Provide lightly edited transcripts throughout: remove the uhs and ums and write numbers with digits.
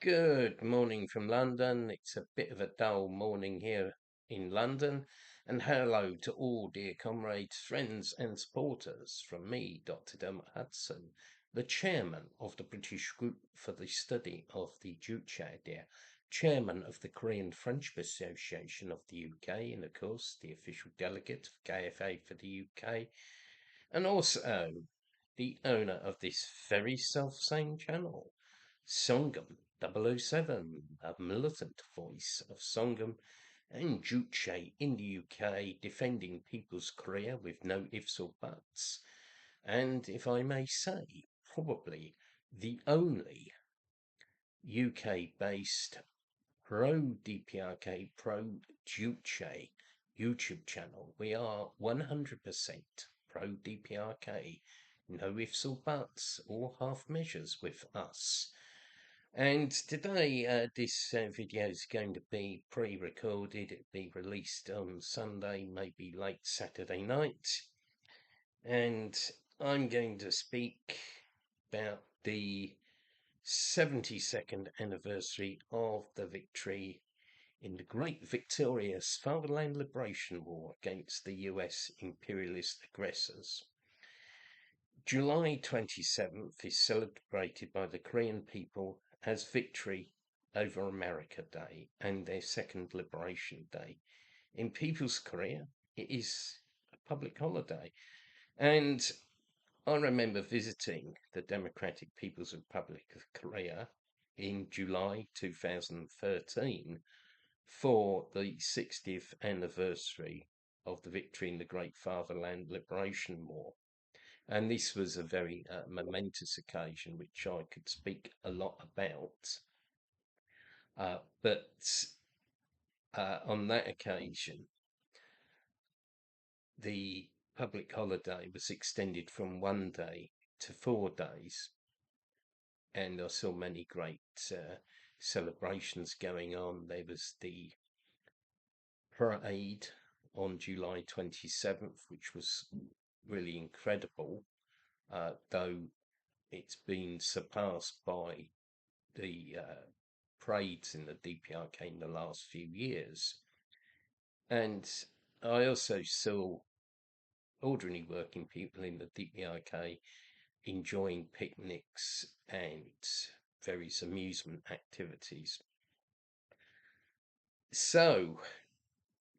Good morning from London. It's a bit of a dull morning here in London. And hello to all dear comrades, friends, and supporters from me, Dr. Dermot Hudson, the chairman of the British Group for the Study of the Juche idea, chairman of the Korean Friendship Association of the UK, and of course the official delegate of KFA for the UK, and also the owner of this very self-same channel, Songam 007, a militant voice of Songam, and Juche in the UK, defending people's career with no ifs or buts, and if I may say, probably the only UK-based pro-DPRK, pro-Juche YouTube channel. We are 100% pro-DPRK, no ifs or buts or half measures with us. And today, this video is going to be pre-recorded. It'll be released on Sunday, maybe late Saturday night. And I'm going to speak about the 72nd anniversary of the victory in the great victorious Fatherland Liberation War against the US imperialist aggressors. July 27th is celebrated by the Korean people as Victory over America Day and their second Liberation Day. In People's Korea, it is a public holiday. And I remember visiting the Democratic People's Republic of Korea in July 2013 for the 60th anniversary of the victory in the Great Fatherland Liberation War. And this was a very momentous occasion, which I could speak a lot about. But on that occasion, the public holiday was extended from 1 day to 4 days. And I saw many great celebrations going on. There was the parade on July 27th, which was really incredible, though it's been surpassed by the parades in the DPRK in the last few years. And I also saw ordinary working people in the DPRK enjoying picnics and various amusement activities. So,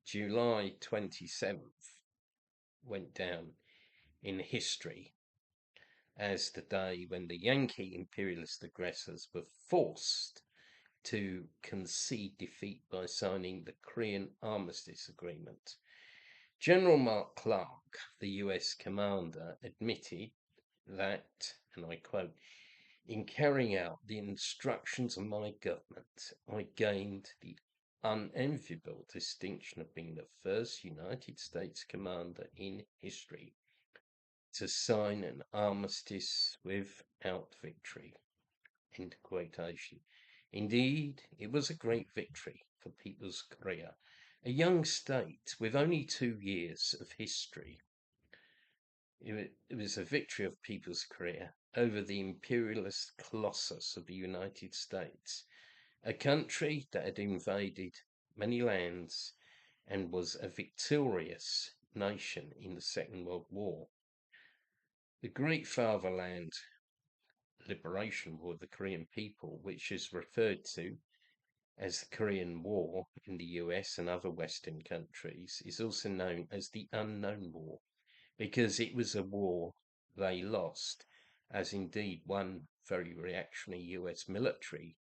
July 27th went down in history as the day when the Yankee imperialist aggressors were forced to concede defeat by signing the Korean Armistice Agreement. General Mark Clark, the US commander, admitted that, and I quote, "In carrying out the instructions of my government, I gained the unenviable distinction of being the first United States commander in history to sign an armistice without victory." End quotation. Indeed, it was a great victory for People's Korea, a young state with only 2 years of history. It was a victory of People's Korea over the imperialist colossus of the United States, a country that had invaded many lands and was a victorious nation in the Second World War. The Great Fatherland Liberation War of the Korean people, which is referred to as the Korean War in the US and other Western countries, is also known as the Unknown War, because it was a war they lost, as indeed one very reactionary US military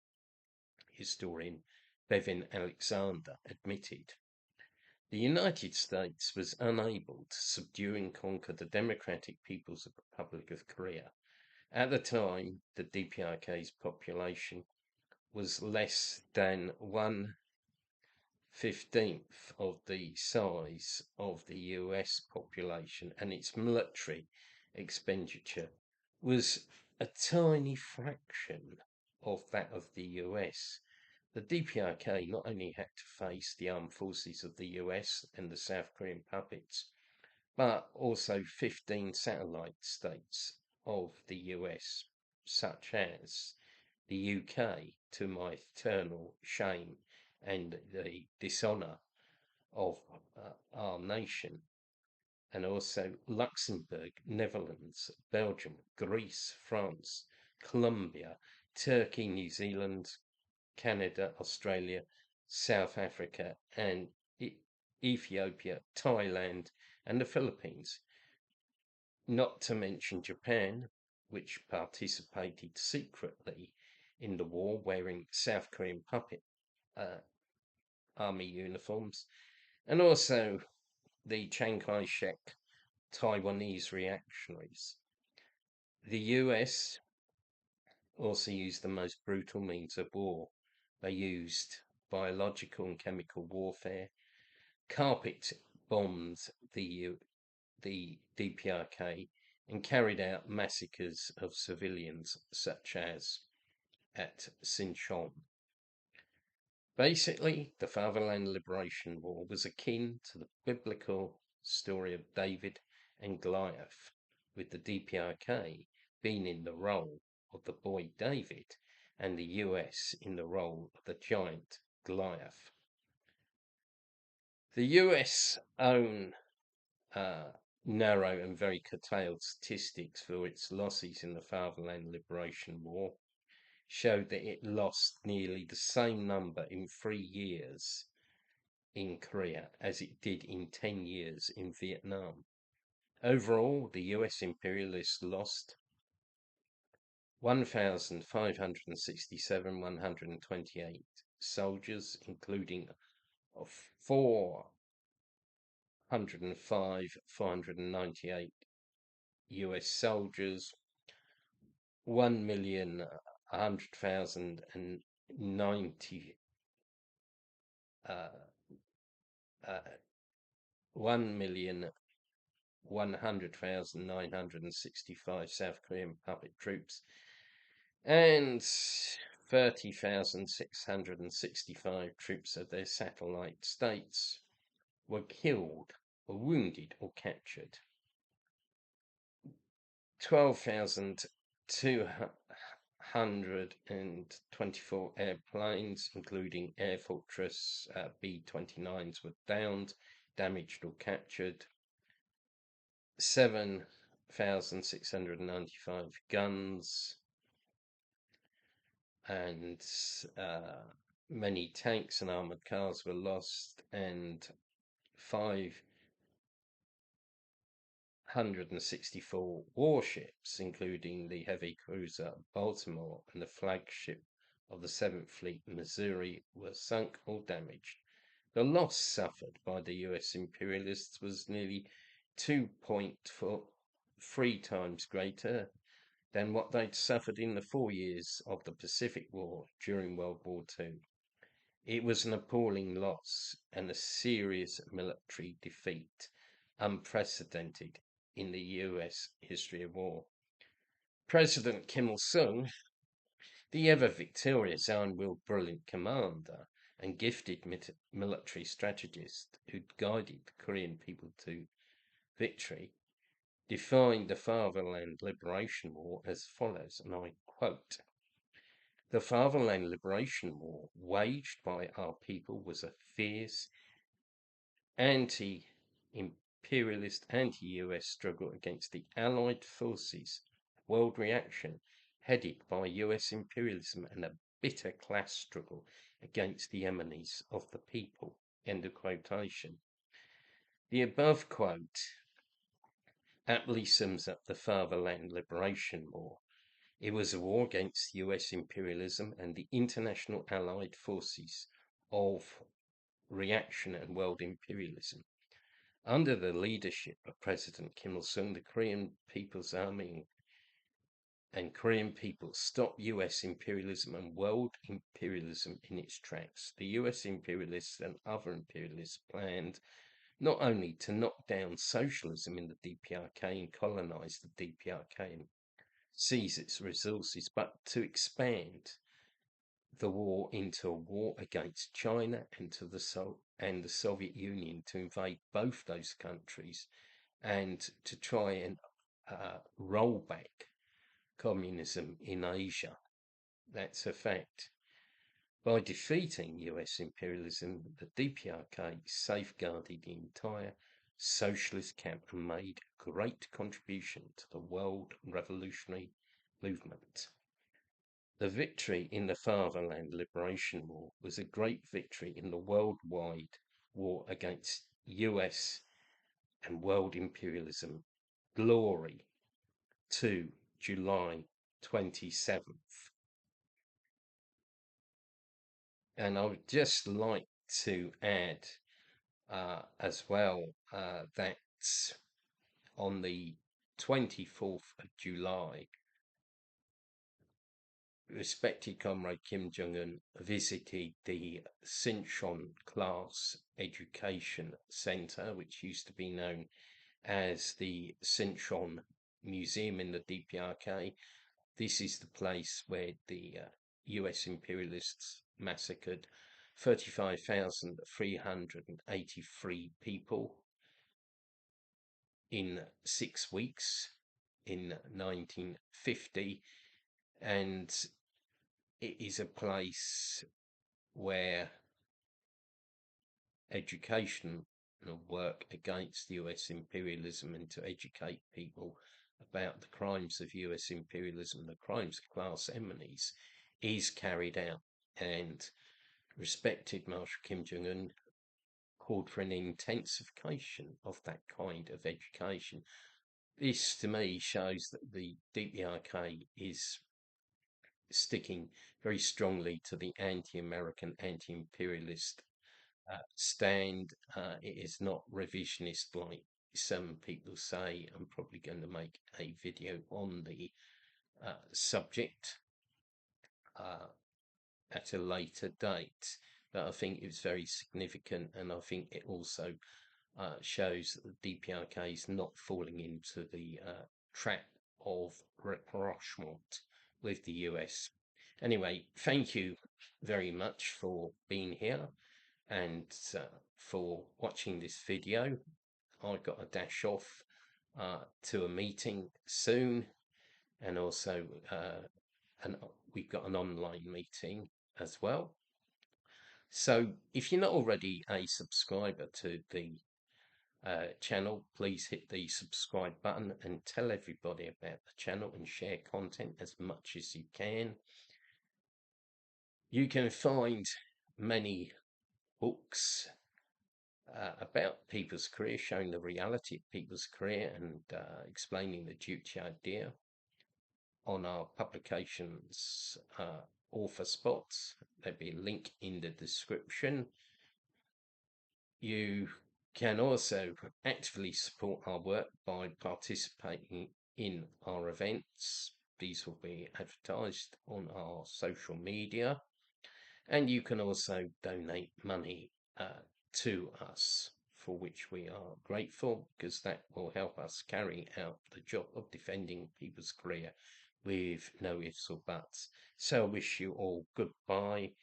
historian, Bevin Alexander, admitted. The United States was unable to subdue and conquer the Democratic People's Republic of Korea. At the time, the DPRK's population was less than 1/15 of the size of the US population, and its military expenditure was a tiny fraction of that of the US. The DPRK not only had to face the armed forces of the US and the South Korean puppets, but also 15 satellite states of the US, such as the UK, to my eternal shame and the dishonour of our nation, and also Luxembourg, Netherlands, Belgium, Greece, France, Colombia, Turkey, New Zealand, Canada, Australia, South Africa, and Ethiopia, Thailand, and the Philippines. Not to mention Japan, which participated secretly in the war wearing South Korean puppet army uniforms, and also the Chiang Kai shek Taiwanese reactionaries. The US also used the most brutal means of war. They used biological and chemical warfare, carpet bombed the DPRK, and carried out massacres of civilians, such as at Sinchon. Basically, the Fatherland Liberation War was akin to the biblical story of David and Goliath, with the DPRK being in the role of the boy David and the US in the role of the giant Goliath. The US own narrow and very curtailed statistics for its losses in the Fatherland Liberation War showed that it lost nearly the same number in 3 years in Korea as it did in 10 years in Vietnam. Overall, the US imperialists lost 1,567,128 soldiers, including 405,498 US soldiers, 1,100,090 1,100,965 South Korean puppet troops, and 30,665 troops of their satellite states were killed or wounded or captured. 12,224 airplanes, including Air Fortress B-29s, were downed, damaged or captured. 7,695 guns and many tanks and armored cars were lost, and 564 warships, including the heavy cruiser Baltimore and the flagship of the 7th Fleet Missouri, were sunk or damaged. The loss suffered by the US imperialists was nearly 2.3 times greater than what they'd suffered in the 4 years of the Pacific War during World War II. It was an appalling loss and a serious military defeat, unprecedented in the US history of war. President Kim Il-sung, the ever-victorious, iron-willed, brilliant commander and gifted military strategist who'd guided the Korean people to victory, defined the Fatherland Liberation War as follows, and I quote, "The Fatherland Liberation War waged by our people was a fierce, anti-imperialist, anti-US struggle against the Allied forces, world reaction, headed by US imperialism, and a bitter class struggle against the enemies of the people." End of quotation. The above quote aptly sums up the Fatherland Liberation War. It was a war against US imperialism and the international allied forces of reaction and world imperialism. Under the leadership of President Kim Il-sung, the Korean People's Army and Korean people stopped US imperialism and world imperialism in its tracks. The US imperialists and other imperialists planned not only to knock down socialism in the DPRK and colonize the DPRK and seize its resources, but to expand the war into a war against China and the Soviet Union, to invade both those countries and to try and roll back communism in Asia. That's a fact. By defeating US imperialism, the DPRK safeguarded the entire socialist camp and made a great contribution to the world revolutionary movement. The victory in the Fatherland Liberation War was a great victory in the worldwide war against US and world imperialism. Glory to July 27th. And I would just like to add as well that on the 24th of July, respected Comrade Kim Jong-un visited the Sinchon Class Education Center, which used to be known as the Sinchon Museum in the DPRK. This is the place where the US imperialists massacred 35,383 people in 6 weeks in 1950, and it is a place where education and work against US imperialism and to educate people about the crimes of US imperialism, the crimes of class enemies, is carried out. And respected Marshal Kim Jong-un called for an intensification of that kind of education. This, to me, shows that the DPRK is sticking very strongly to the anti-American, anti-imperialist stand. It is not revisionist like some people say. I'm probably going to make a video on the subject at a later date, but I think it's very significant, and I think it also shows that the DPRK is not falling into the trap of rapprochement with the US. Anyway, thank you very much for being here and for watching this video. I've got to dash off to a meeting soon, and also we've got an online meeting as well. So if you're not already a subscriber to the channel, please hit the subscribe button and tell everybody about the channel and share content as much as you can. You can find many books about people's career, showing the reality of people's career and explaining the Juche idea on our publications author spots. There'll be a link in the description. You can also actively support our work by participating in our events. These will be advertised on our social media, and you can also donate money to us, for which we are grateful, because that will help us carry out the job of defending people's career with no ifs or buts. So I wish you all goodbye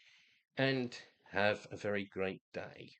and have a very great day.